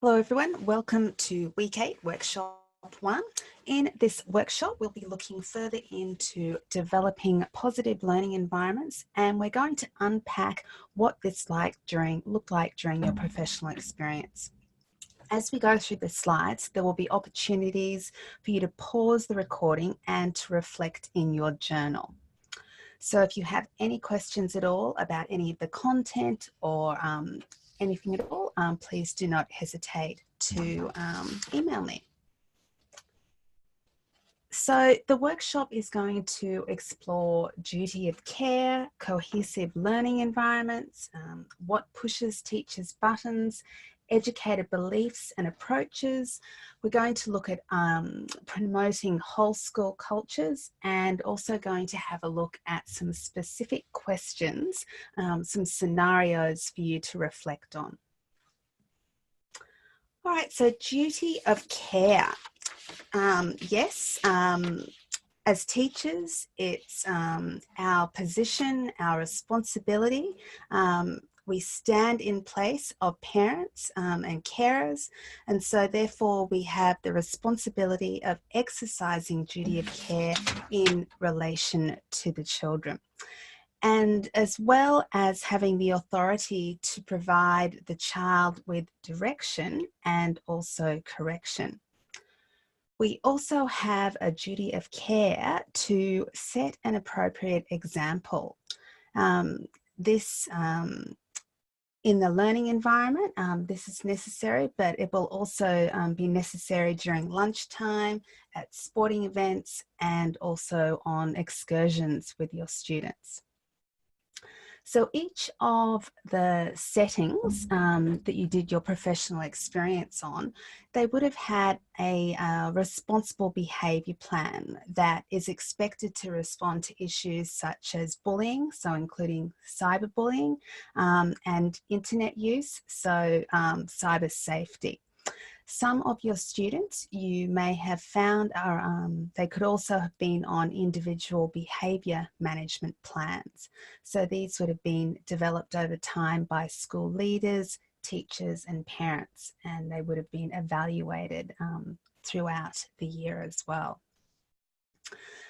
Hello everyone, welcome to Week 8, Workshop 1. In this workshop, we'll be looking further into developing positive learning environments, and we're going to unpack what this looked like during your professional experience. As we go through the slides, there will be opportunities for you to pause the recording and to reflect in your journal. So if you have any questions at all about any of the content or anything at all, please do not hesitate to email me. So the workshop is going to explore duty of care, cohesive learning environments, what pushes teachers' buttons, educator beliefs and approaches. We're going to look at promoting whole school cultures, and also going to have a look at some specific questions, some scenarios for you to reflect on. All right, so duty of care. Yes, as teachers, it's our position, our responsibility. We stand in place of parents and carers, and so therefore we have the responsibility of exercising duty of care in relation to the children, and as well as having the authority to provide the child with direction and also correction. We also have a duty of care to set an appropriate example. In the learning environment, this is necessary, but it will also be necessary during lunchtime, at sporting events, and also on excursions with your students. So each of the settings that you did your professional experience on, they would have had a responsible behaviour plan that is expected to respond to issues such as bullying, so including cyberbullying, and internet use, so cyber safety. Some of your students you may have found they could also have been on individual behaviour management plans. So these would have been developed over time by school leaders, teachers and parents, and they would have been evaluated throughout the year as well.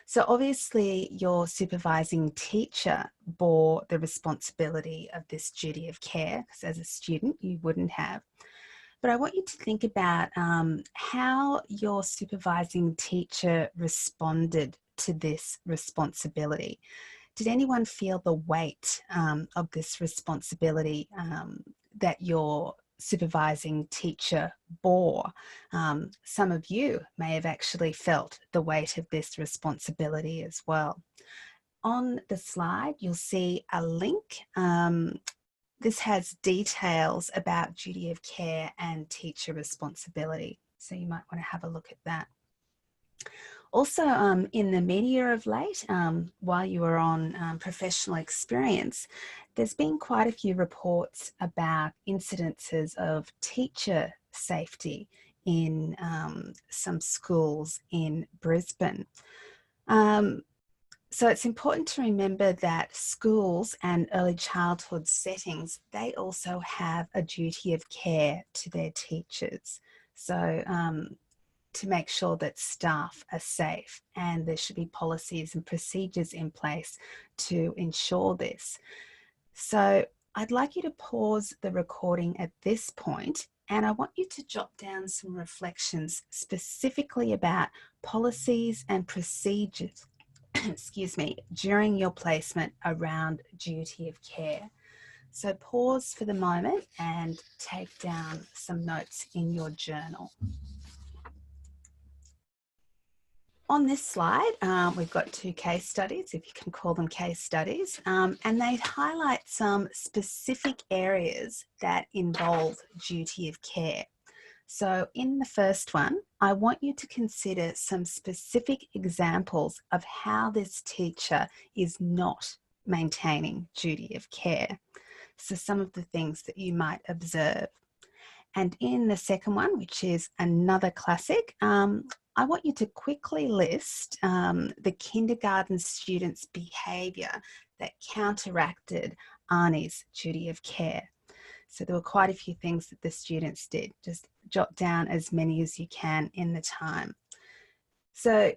So obviously your supervising teacher bore the responsibility of this duty of care, because as a student you wouldn't have. But I want you to think about how your supervising teacher responded to this responsibility. Did anyone feel the weight of this responsibility that your supervising teacher bore? Some of you may have actually felt the weight of this responsibility as well. On the slide, you'll see a link. This has details about duty of care and teacher responsibility, so you might want to have a look at that. Also, in the media of late, while you were on professional experience, there's been quite a few reports about incidences of teacher safety in some schools in Brisbane. So it's important to remember that schools and early childhood settings, they also have a duty of care to their teachers. So to make sure that staff are safe, and there should be policies and procedures in place to ensure this. So I'd like you to pause the recording at this point, and I want you to jot down some reflections specifically about policies and procedures excuse me, during your placement around duty of care. So pause for the moment and take down some notes in your journal. On this slide, we've got two case studies, if you can call them case studies, and they highlight some specific areas that involve duty of care. So in the first one, I want you to consider some specific examples of how this teacher is not maintaining duty of care. So some of the things that you might observe. And in the second one, which is another classic, I want you to quickly list the kindergarten students' behaviour that counteracted Arnie's duty of care. So there were quite a few things that the students did. Just jot down as many as you can in the time. So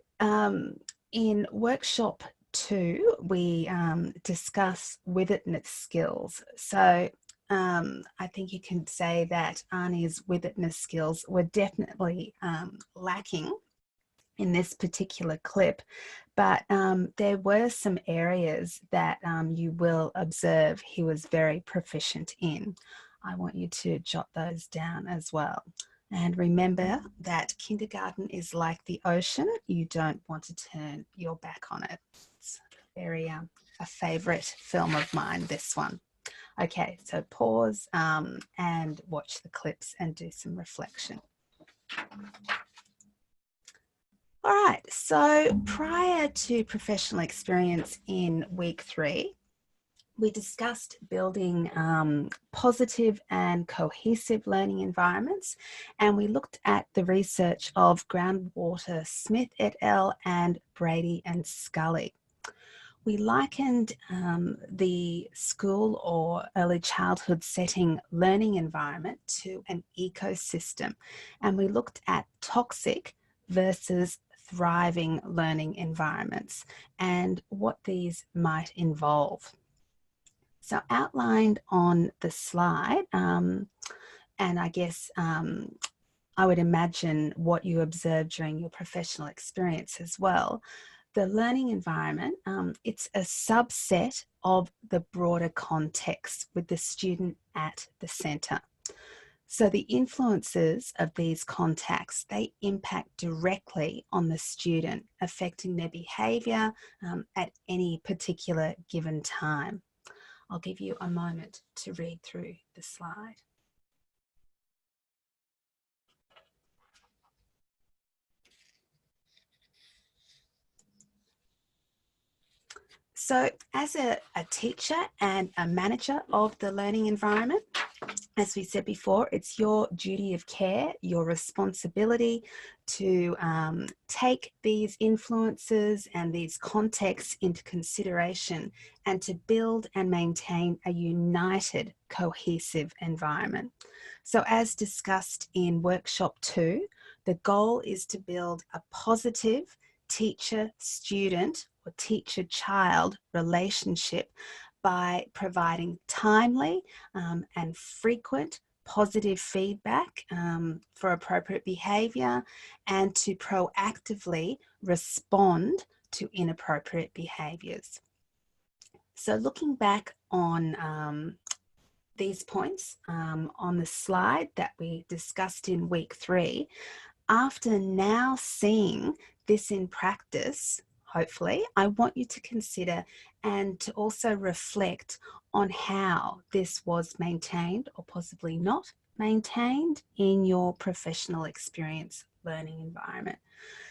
in workshop 2, we discuss with-itness skills. So I think you can say that Arnie's with-itness skills were definitely lacking in this particular clip, but there were some areas that you will observe he was very proficient in. I want you to jot those down as well. And remember that kindergarten is like the ocean. You don't want to turn your back on it. It's very a favorite film of mine, this one. Okay, so pause and watch the clips and do some reflection. All right, so prior to professional experience in week 3, we discussed building positive and cohesive learning environments, and we looked at the research of Groundwater Smith et al. And Brady and Scully. We likened the school or early childhood setting learning environment to an ecosystem, and we looked at toxic versus thriving learning environments and what these might involve. So outlined on the slide, and I guess I would imagine what you observed during your professional experience as well, the learning environment, it's a subset of the broader context with the student at the centre. So the influences of these contexts, they impact directly on the student, affecting their behaviour at any particular given time. I'll give you a moment to read through the slide. So as a teacher and a manager of the learning environment, as we said before, it's your duty of care, your responsibility to take these influences and these contexts into consideration and to build and maintain a united, cohesive environment. So as discussed in workshop 2, the goal is to build a positive teacher-student or teacher-child relationship by providing timely and frequent positive feedback for appropriate behaviour and to proactively respond to inappropriate behaviours. So looking back on these points on the slide that we discussed in week 3, after now seeing this in practice, hopefully, I want you to consider and to also reflect on how this was maintained or possibly not maintained in your professional experience learning environment.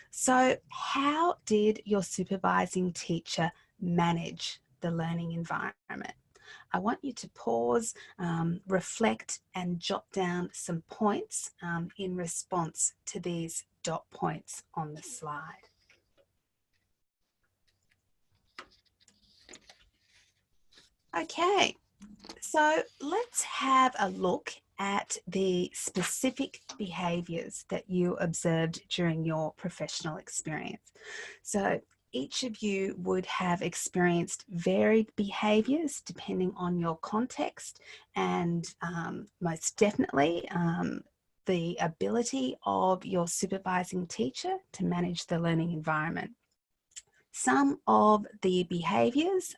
So how did your supervising teacher manage the learning environment? I want you to pause, reflect and jot down some points in response to these dot points on the slide. Okay, so let's have a look at the specific behaviours that you observed during your professional experience. So each of you would have experienced varied behaviours depending on your context and most definitely the ability of your supervising teacher to manage the learning environment. Some of the behaviours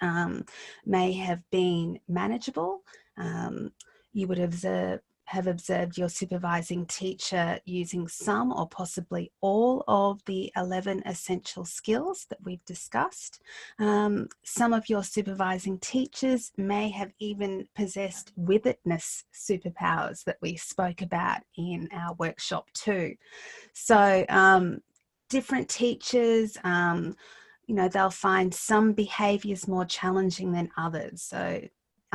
may have been manageable. You would have observed your supervising teacher using some or possibly all of the 11 essential skills that we've discussed. Some of your supervising teachers may have even possessed with-itness superpowers that we spoke about in our workshop 2. So different teachers, you know, they'll find some behaviours more challenging than others. So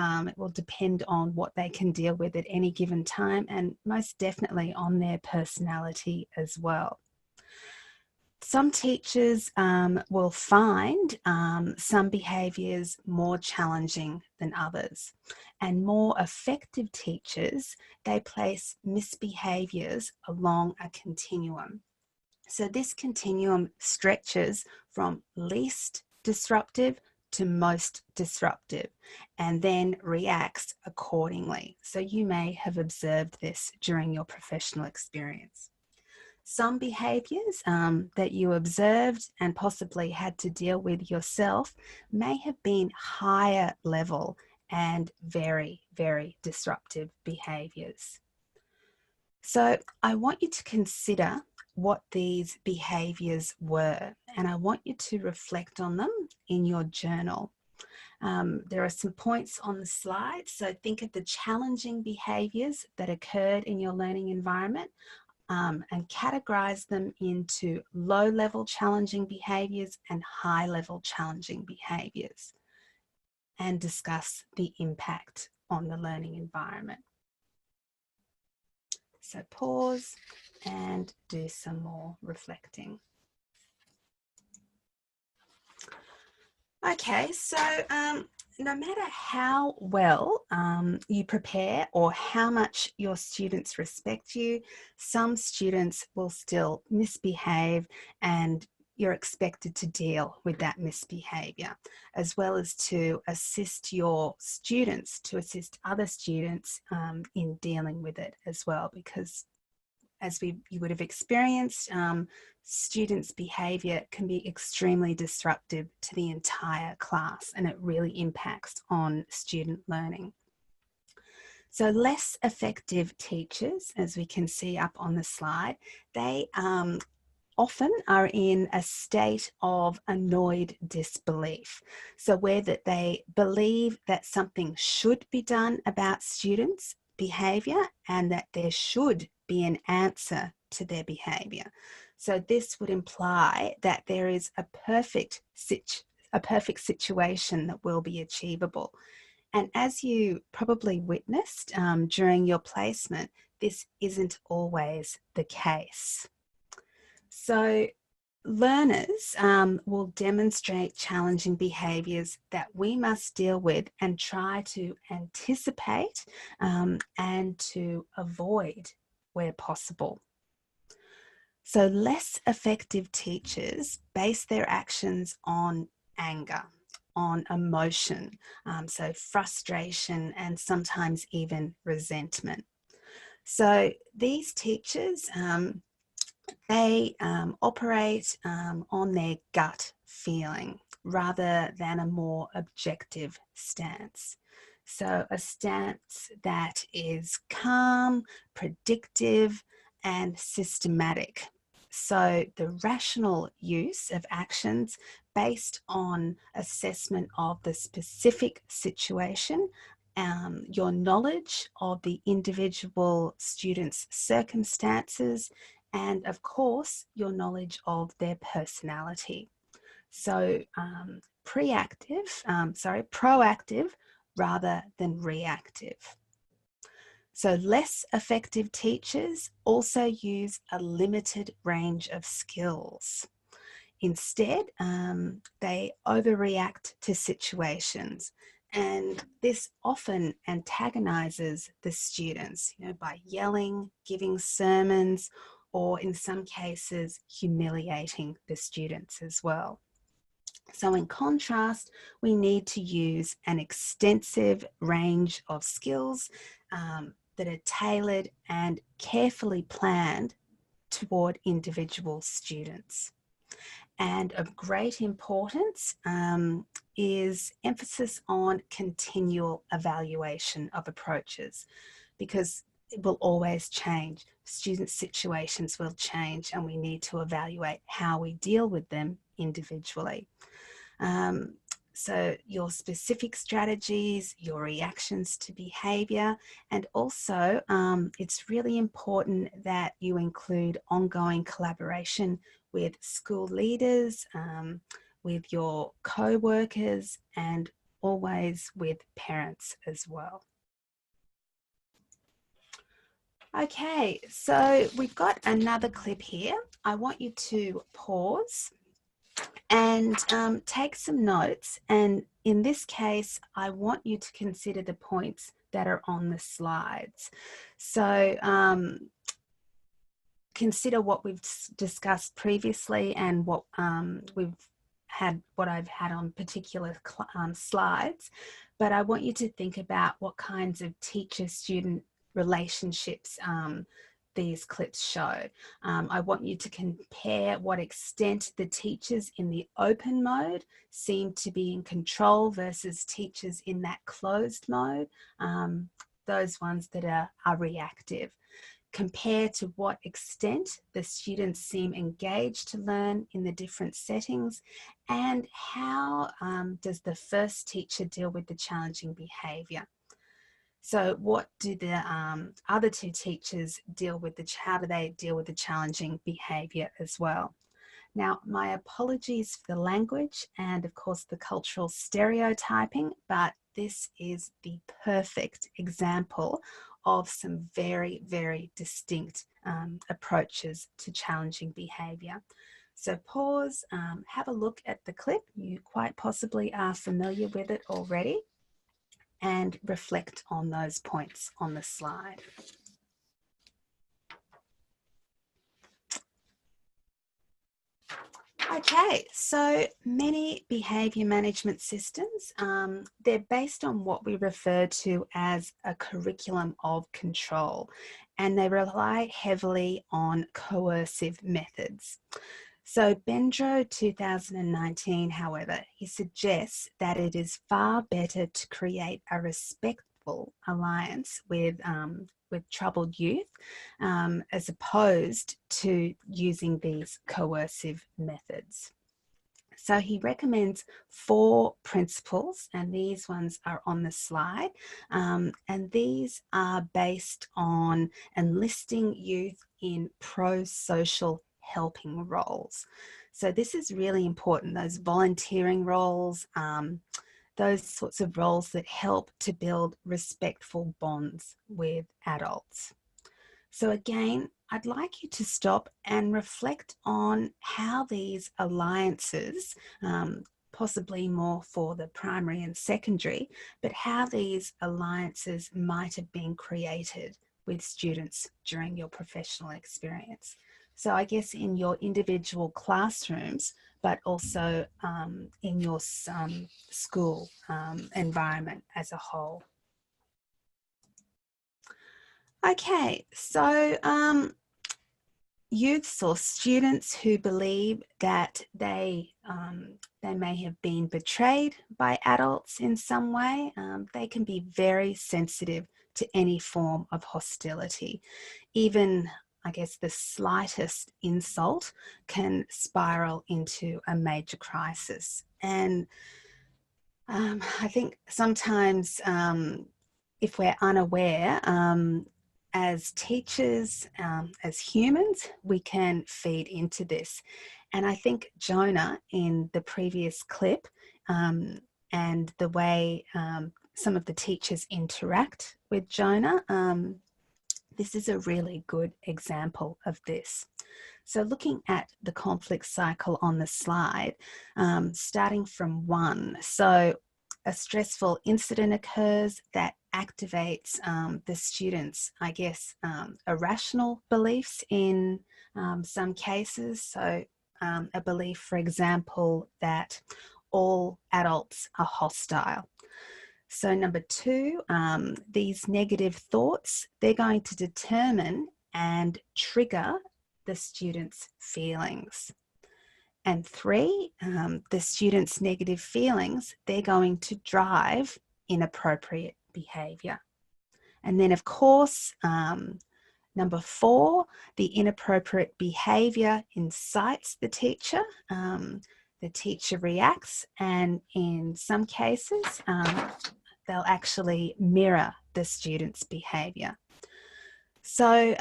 it will depend on what they can deal with at any given time and most definitely on their personality as well. Some teachers will find some behaviours more challenging than others, and more effective teachers, they place misbehaviours along a continuum. So this continuum stretches from least disruptive to most disruptive, and then reacts accordingly. So you may have observed this during your professional experience. Some behaviours that you observed and possibly had to deal with yourself may have been higher level and very, very disruptive behaviours. So I want you to consider what these behaviours were, and I want you to reflect on them in your journal. There are some points on the slide, so think of the challenging behaviours that occurred in your learning environment. And categorize them into low-level challenging behaviours and high-level challenging behaviours, and discuss the impact on the learning environment. So pause and do some more reflecting. Okay, so no matter how well you prepare or how much your students respect you, some students will still misbehave, and you're expected to deal with that misbehavior, as well as to assist your students, to assist other students in dealing with it as well, because as you would have experienced, students' behaviour can be extremely disruptive to the entire class, and it really impacts on student learning. So less effective teachers, as we can see up on the slide, they often are in a state of annoyed disbelief. So where that they believe that something should be done about students' behaviour and that there should be an answer to their behaviour. So this would imply that there is a perfect situation that will be achievable. And as you probably witnessed during your placement, this isn't always the case. So learners will demonstrate challenging behaviours that we must deal with and try to anticipate and to avoid where possible. So less effective teachers base their actions on anger, on emotion, so frustration and sometimes even resentment. So these teachers, they operate on their gut feeling rather than a more objective stance. So a stance that is calm, predictive, and systematic. So the rational use of actions based on assessment of the specific situation, your knowledge of the individual student's circumstances, and of course, your knowledge of their personality. So proactive rather than reactive. So less effective teachers also use a limited range of skills. Instead, they overreact to situations, and this often antagonizes the students, by yelling, giving sermons, or in some cases, humiliating the students as well. So in contrast, we need to use an extensive range of skills that are tailored and carefully planned toward individual students. And of great importance is emphasis on continual evaluation of approaches, because it will always change. Student situations will change, and we need to evaluate how we deal with them individually. So your specific strategies, your reactions to behaviour, and also it's really important that you include ongoing collaboration with school leaders, with your co-workers, and always with parents as well. Okay, so we've got another clip here. I want you to pause and take some notes. And in this case, I want you to consider the points that are on the slides. So consider what we've discussed previously and what I've had on particular slides. But I want you to think about what kinds of teacher-student relationships these clips show. I want you to compare what extent the teachers in the open mode seem to be in control versus teachers in that closed mode, those ones that are reactive. Compare to what extent the students seem engaged to learn in the different settings, and how does the first teacher deal with the challenging behaviour. So what do the other two teachers deal with, how do they deal with the challenging behaviour as well? Now, my apologies for the language and of course the cultural stereotyping, but this is the perfect example of some very, very distinct approaches to challenging behaviour. So pause, have a look at the clip. You quite possibly are familiar with it already, and reflect on those points on the slide. Okay, so many behaviour management systems, they're based on what we refer to as a curriculum of control, and they rely heavily on coercive methods. So Bendro 2019, however, he suggests that it is far better to create a respectful alliance with troubled youth, as opposed to using these coercive methods. So he recommends 4 principles, and these ones are on the slide. And these are based on enlisting youth in pro-social helping roles. So this is really important, those volunteering roles, those sorts of roles that help to build respectful bonds with adults. So again, I'd like you to stop and reflect on how these alliances, possibly more for the primary and secondary, but how these alliances might have been created with students during your professional experience. So I guess in your individual classrooms, but also in your school environment as a whole. Okay, so youths or students who believe that they may have been betrayed by adults in some way, they can be very sensitive to any form of hostility. Even, I guess, the slightest insult can spiral into a major crisis. And I think sometimes if we're unaware, as teachers, as humans, we can feed into this. And I think Jonah in the previous clip, and the way some of the teachers interact with Jonah, this is a really good example of this. So looking at the conflict cycle on the slide, starting from 1. So a stressful incident occurs that activates the students, I guess, irrational beliefs in some cases. So a belief, for example, that all adults are hostile. So number 2, these negative thoughts, they're going to determine and trigger the student's feelings. And 3, the student's negative feelings, they're going to drive inappropriate behaviour. And then, of course, number 4, the inappropriate behaviour incites the teacher. The teacher reacts, and in some cases, they'll actually mirror the student's behaviour. So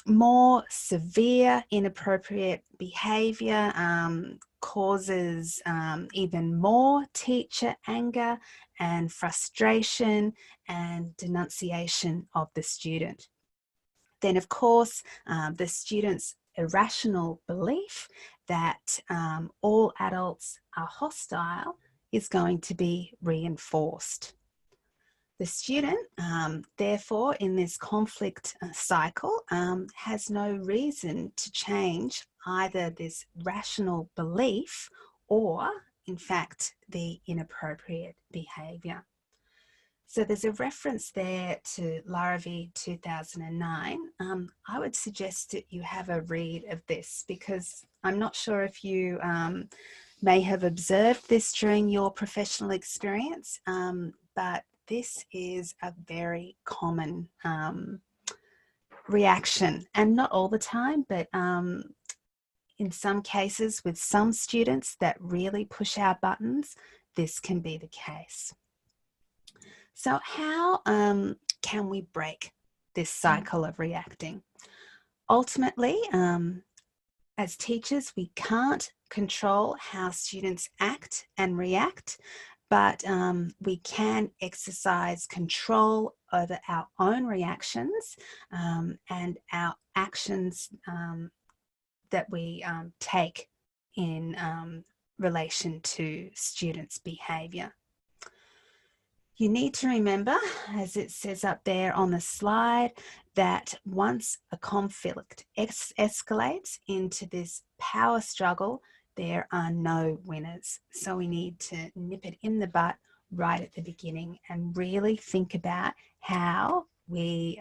more severe inappropriate behaviour causes even more teacher anger and frustration and denunciation of the student. Then, of course, the student's irrational belief that all adults are hostile is going to be reinforced. The student, therefore, in this conflict cycle, has no reason to change either this rational belief or, in fact, the inappropriate behaviour. So there's a reference there to Larrabee 2009. I would suggest that you have a read of this, because I'm not sure if you may have observed this during your professional experience, but this is a very common reaction, and not all the time, but in some cases with some students that really push our buttons, this can be the case. So how can we break this cycle of reacting? Ultimately, as teachers, we can't control how students act and react, but we can exercise control over our own reactions and our actions that we take in relation to students' behaviour. You need to remember, as it says up there on the slide, that once a conflict escalates into this power struggle, there are no winners. So we need to nip it in the bud right at the beginning and really think about how we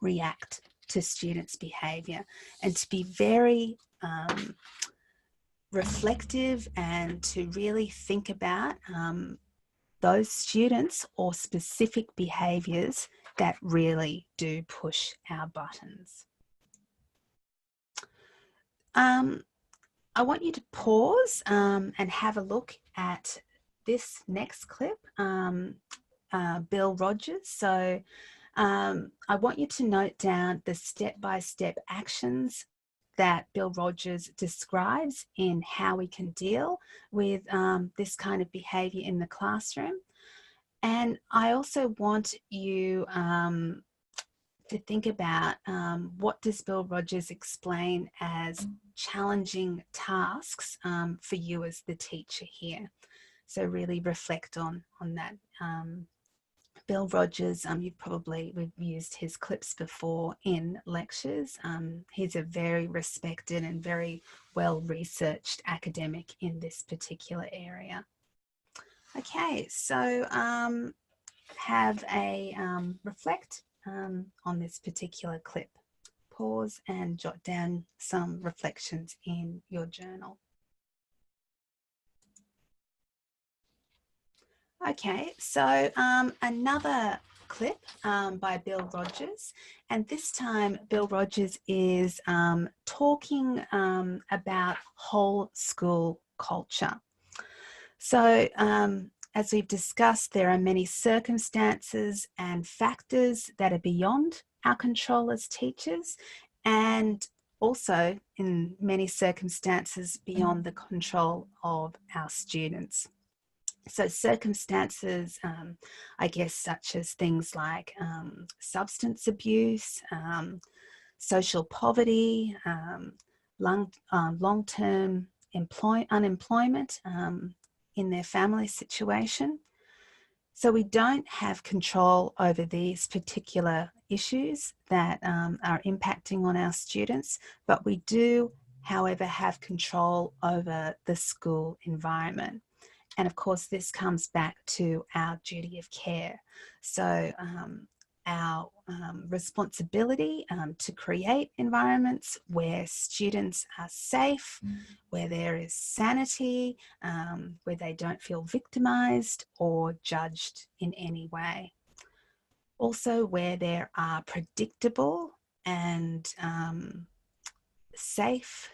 react to students' behaviour, and to be very reflective and to really think about those students or specific behaviours that really do push our buttons. I want you to pause and have a look at this next clip, Bill Rogers. So I want you to note down the step-by-step actions that Bill Rogers describes in how we can deal with this kind of behaviour in the classroom. And I also want you to think about what does Bill Rogers explain as challenging tasks for you as the teacher here. So really reflect on that. Bill Rogers, we've used his clips before in lectures. He's a very respected and very well-researched academic in this particular area. Okay, so have a reflect on this particular clip. Pause and jot down some reflections in your journal. Okay, so another clip by Bill Rogers, and this time Bill Rogers is talking about whole school culture. So as we've discussed, there are many circumstances and factors that are beyond our control as teachers, and also in many circumstances beyond the control of our students. So circumstances, I guess, such as things like substance abuse, social poverty, long-term unemployment in their family situation. So we don't have control over these particular issues that are impacting on our students, but we do, however, have control over the school environment. And of course, this comes back to our duty of care. So our responsibility to create environments where students are safe, where there is sanity, where they don't feel victimized or judged in any way. Also, where there are predictable and safe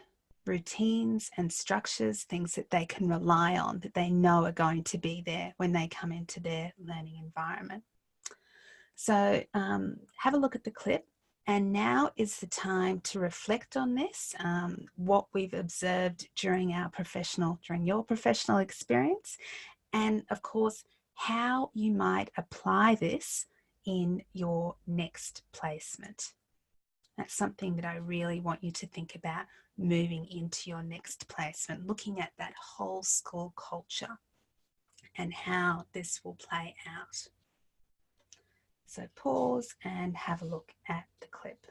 routines and structures, things that they can rely on, that they know are going to be there when they come into their learning environment. So have a look at the clip, and now is the time to reflect on this, what we've observed during your professional experience, and of course, how you might apply this in your next placement. That's something that I really want you to think about moving into your next placement, looking at that whole school culture and how this will play out. So pause and have a look at the clip.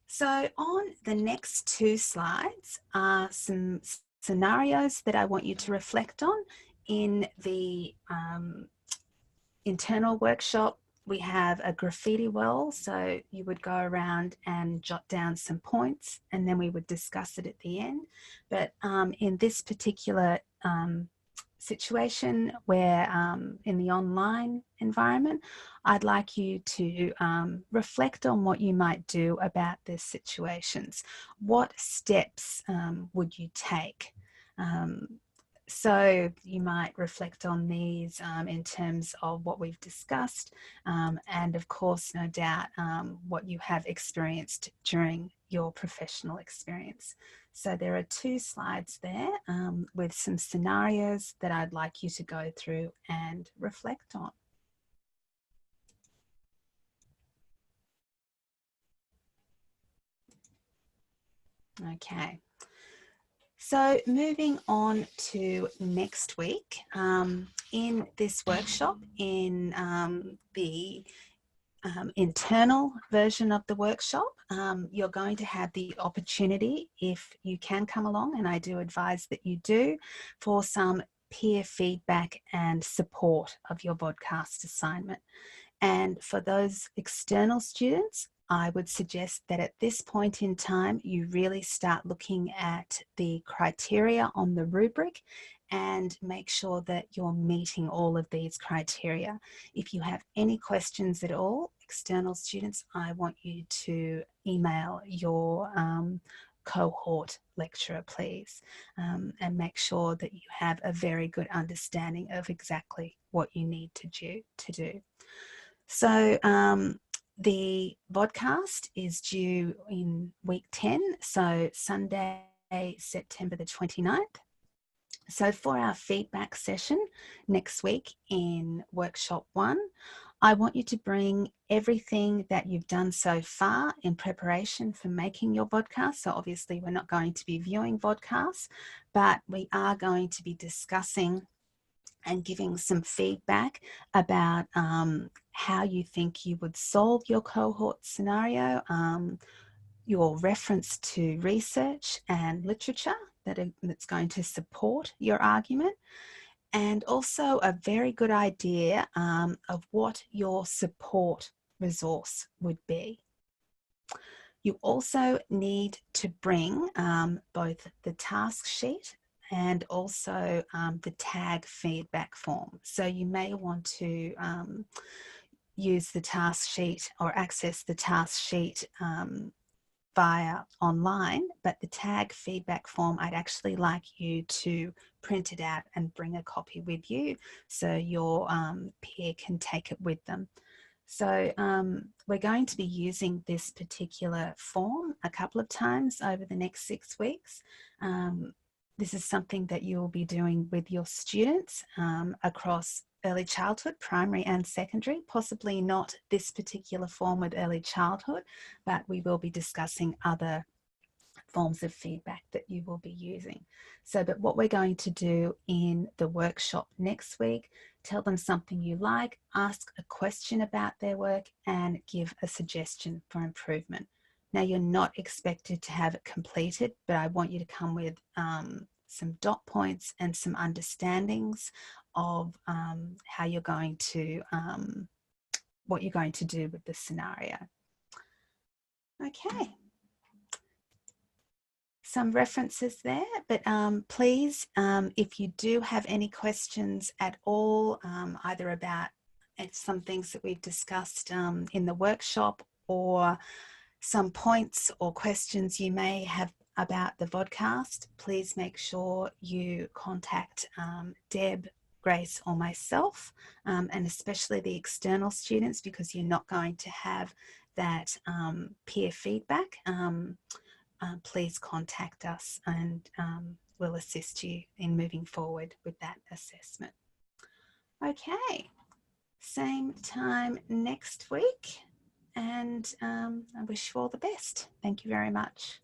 So on the next two slides are some scenarios that I want you to reflect on. In the internal workshop, we have a graffiti wall, so you would go around and jot down some points and then we would discuss it at the end. But in this particular situation where in the online environment, I'd like you to reflect on what you might do about these situations. What steps would you take? So you might reflect on these in terms of what we've discussed and of course, no doubt, what you have experienced during your professional experience. So there are two slides there with some scenarios that I'd like you to go through and reflect on. Okay. So moving on to next week, in this workshop, in the internal version of the workshop, you're going to have the opportunity, if you can come along, and I do advise that you do, for some peer feedback and support of your podcast assignment. And for those external students, I would suggest that at this point in time, you really start looking at the criteria on the rubric and make sure that you're meeting all of these criteria. If you have any questions at all, external students, I want you to email your cohort lecturer, please, and make sure that you have a very good understanding of exactly what you need to do. So the podcast is due in week 10, so Sunday, September the 29th. So for our feedback session next week in workshop 1, I want you to bring everything that you've done so far in preparation for making your podcast. So obviously we're not going to be viewing podcasts, but we are going to be discussing and giving some feedback about how you think you would solve your cohort scenario, your reference to research and literature that's going to support your argument, and also a very good idea of what your support resource would be. You also need to bring both the task sheet and also the tag feedback form. So you may want to use the task sheet or access the task sheet via online, but the tag feedback form, I'd actually like you to print it out and bring a copy with you so your peer can take it with them. So we're going to be using this particular form a couple of times over the next 6 weeks. This is something that you will be doing with your students across early childhood, primary and secondary, possibly not this particular form with early childhood, but we will be discussing other forms of feedback that you will be using. So, but what we're going to do in the workshop next week, tell them something you like, ask a question about their work, and give a suggestion for improvement. Now, you're not expected to have it completed, but I want you to come with some dot points and some understandings of how you're going to, what you're going to do with the scenario. Okay. Some references there, but please, if you do have any questions at all, either about some things that we've discussed in the workshop or some points or questions you may have about the vodcast, please make sure you contact Deb, Grace or myself, and especially the external students, because you're not going to have that peer feedback. Please contact us and we'll assist you in moving forward with that assessment. Okay, same time next week. and I wish you all the best. Thank you very much.